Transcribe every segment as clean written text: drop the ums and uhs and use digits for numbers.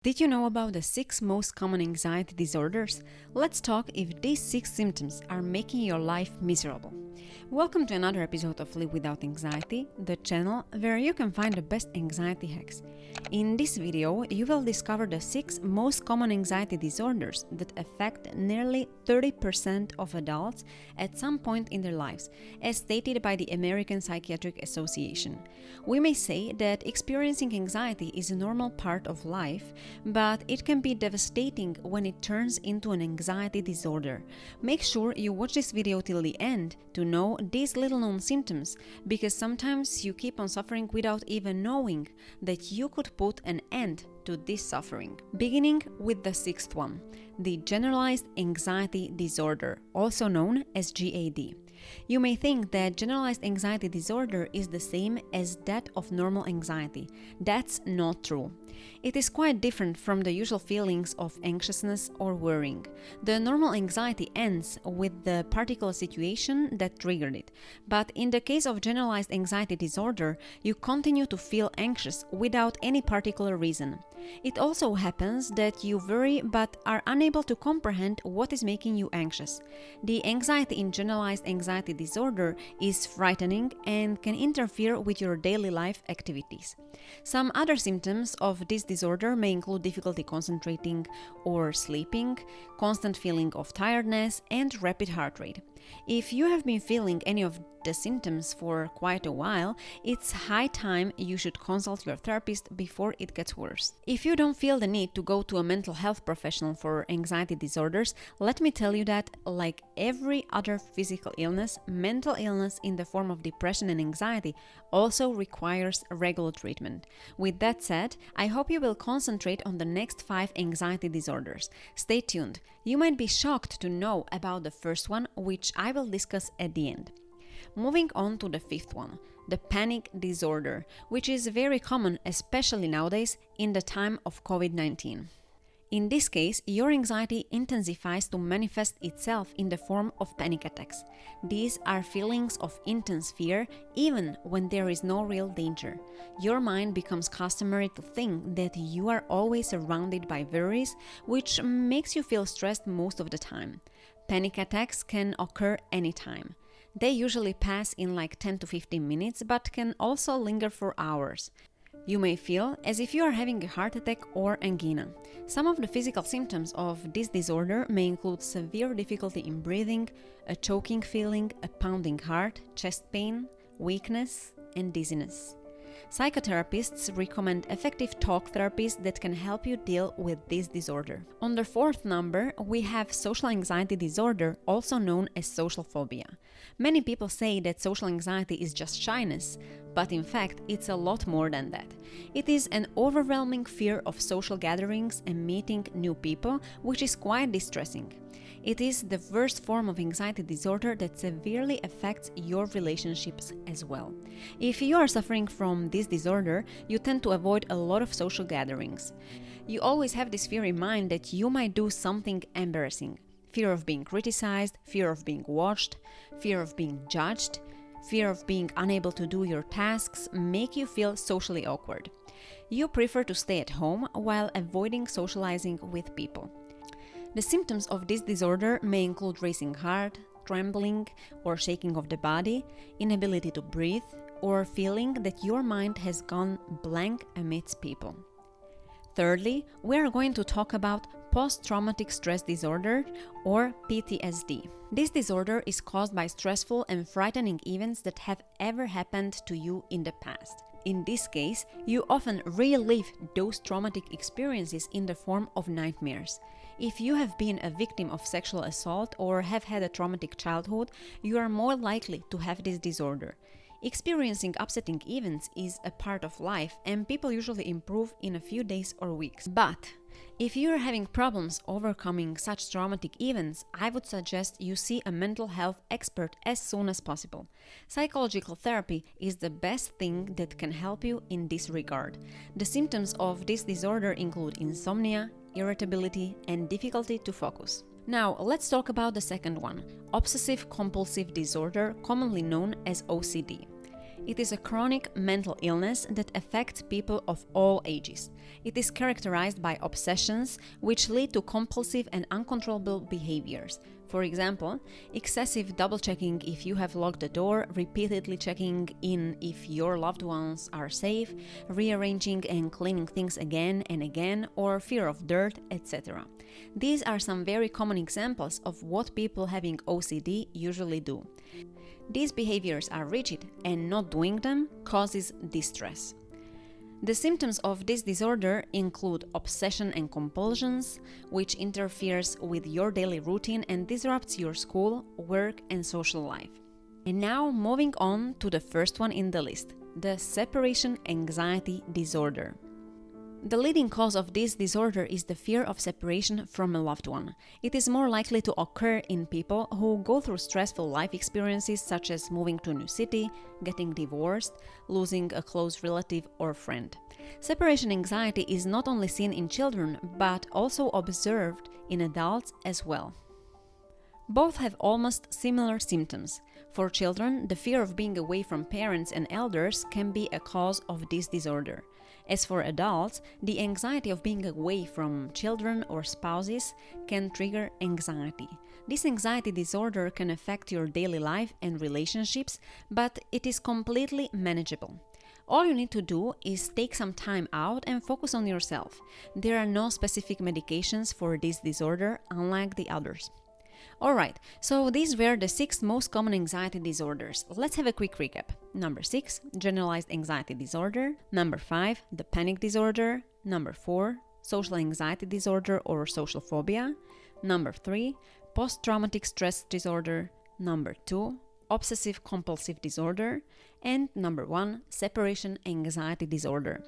Did you know about the 6 most common anxiety disorders? Let's talk if these 6 symptoms are making your life miserable. Welcome to another episode of Live Without Anxiety, the channel where you can find the best anxiety hacks. In this video, you will discover the 6 most common anxiety disorders that affect nearly 30% of adults at some point in their lives, as stated by the American Psychiatric Association. We may say that experiencing anxiety is a normal part of life, but it can be devastating when it turns into an anxiety disorder. Make sure you watch this video till the end to know these little-known symptoms, because sometimes you keep on suffering without even knowing that you could put an end to this suffering. Beginning with the 6th one, the Generalized Anxiety Disorder, also known as GAD. You may think that generalized anxiety disorder is the same as that of normal anxiety. That's not true. It is quite different from the usual feelings of anxiousness or worrying. The normal anxiety ends with the particular situation that triggered it. But in the case of generalized anxiety disorder, you continue to feel anxious without any particular reason. It also happens that you worry but are unable to comprehend what is making you anxious. The anxiety in generalized anxiety disorder is frightening and can interfere with your daily life activities. Some other symptoms of this disorder may include difficulty concentrating or sleeping, constant feeling of tiredness, and rapid heart rate. If you have been feeling any of the symptoms for quite a while, it's high time you should consult your therapist before it gets worse. If you don't feel the need to go to a mental health professional for anxiety disorders, let me tell you that, like every other physical illness, mental illness in the form of depression and anxiety also requires regular treatment. With that said, I hope you will concentrate on the next 5 anxiety disorders. Stay tuned. You might be shocked to know about the first one, which I will discuss at the end. Moving on to the 5th one, the panic disorder, which is very common, especially nowadays in the time of COVID-19. In this case, your anxiety intensifies to manifest itself in the form of panic attacks. These are feelings of intense fear even when there is no real danger. Your mind becomes customary to think that you are always surrounded by worries, which makes you feel stressed most of the time. Panic attacks can occur anytime. They usually pass in like 10 to 15 minutes, but can also linger for hours. You may feel as if you are having a heart attack or angina. Some of the physical symptoms of this disorder may include severe difficulty in breathing, a choking feeling, a pounding heart, chest pain, weakness, and dizziness. Psychotherapists recommend effective talk therapies that can help you deal with this disorder. On the 4th number, we have social anxiety disorder, also known as social phobia. Many people say that social anxiety is just shyness, but in fact, it's a lot more than that. It is an overwhelming fear of social gatherings and meeting new people, which is quite distressing. It is the worst form of anxiety disorder that severely affects your relationships as well. If you are suffering from this disorder, you tend to avoid a lot of social gatherings. You always have this fear in mind that you might do something embarrassing. Fear of being criticized, fear of being watched, fear of being judged, fear of being unable to do your tasks make you feel socially awkward. You prefer to stay at home while avoiding socializing with people. The symptoms of this disorder may include racing heart, trembling or shaking of the body, inability to breathe, or feeling that your mind has gone blank amidst people. Thirdly, we are going to talk about post-traumatic stress disorder, or PTSD. This disorder is caused by stressful and frightening events that have ever happened to you in the past. In this case, you often relive those traumatic experiences in the form of nightmares. If you have been a victim of sexual assault or have had a traumatic childhood, you are more likely to have this disorder. Experiencing upsetting events is a part of life, and people usually improve in a few days or weeks. But if you are having problems overcoming such traumatic events, I would suggest you see a mental health expert as soon as possible. Psychological therapy is the best thing that can help you in this regard. The symptoms of this disorder include insomnia, irritability, and difficulty to focus. Now, let's talk about the second one, obsessive compulsive disorder, commonly known as OCD. It is a chronic mental illness that affects people of all ages. It is characterized by obsessions which lead to compulsive and uncontrollable behaviors. For example, excessive double-checking if you have locked the door, repeatedly checking in if your loved ones are safe, rearranging and cleaning things again and again, or fear of dirt, etc. These are some very common examples of what people having OCD usually do. These behaviors are rigid, and not doing them causes distress. The symptoms of this disorder include obsession and compulsions, which interferes with your daily routine and disrupts your school, work, and social life. And now moving on to the first one in the list, the separation anxiety disorder. The leading cause of this disorder is the fear of separation from a loved one. It is more likely to occur in people who go through stressful life experiences such as moving to a new city, getting divorced, losing a close relative or friend. Separation anxiety is not only seen in children, but also observed in adults as well. Both have almost similar symptoms. For children, the fear of being away from parents and elders can be a cause of this disorder. As for adults, the anxiety of being away from children or spouses can trigger anxiety. This anxiety disorder can affect your daily life and relationships, but it is completely manageable. All you need to do is take some time out and focus on yourself. There are no specific medications for this disorder, unlike the others. Alright, so these were the 6 most common anxiety disorders. Let's have a quick recap. Number 6, generalized anxiety disorder. Number 5, the panic disorder. Number 4, social anxiety disorder or social phobia. Number 3, post-traumatic stress disorder. Number 2, obsessive compulsive disorder. And number 1, separation anxiety disorder.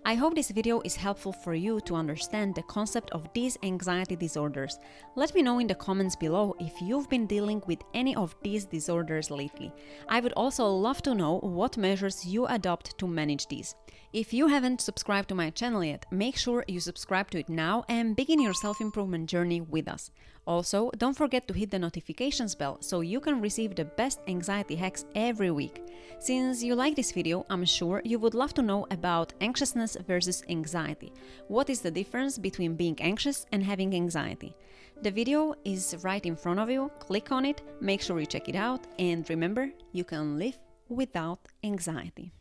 I hope this video is helpful for you to understand the concept of these anxiety disorders. Let me know in the comments below if you've been dealing with any of these disorders lately. I would also love to know what measures you adopt to manage these. If you haven't subscribed to my channel yet, make sure you subscribe to it now and begin your self-improvement journey with us. Also, don't forget to hit the notifications bell so you can receive the best anxiety hacks every week. Since you like this video, I'm sure you would love to know about anxiousness versus anxiety. What is the difference between being anxious and having anxiety? The video is right in front of you. Click on it, make sure you check it out, and remember, you can live without anxiety.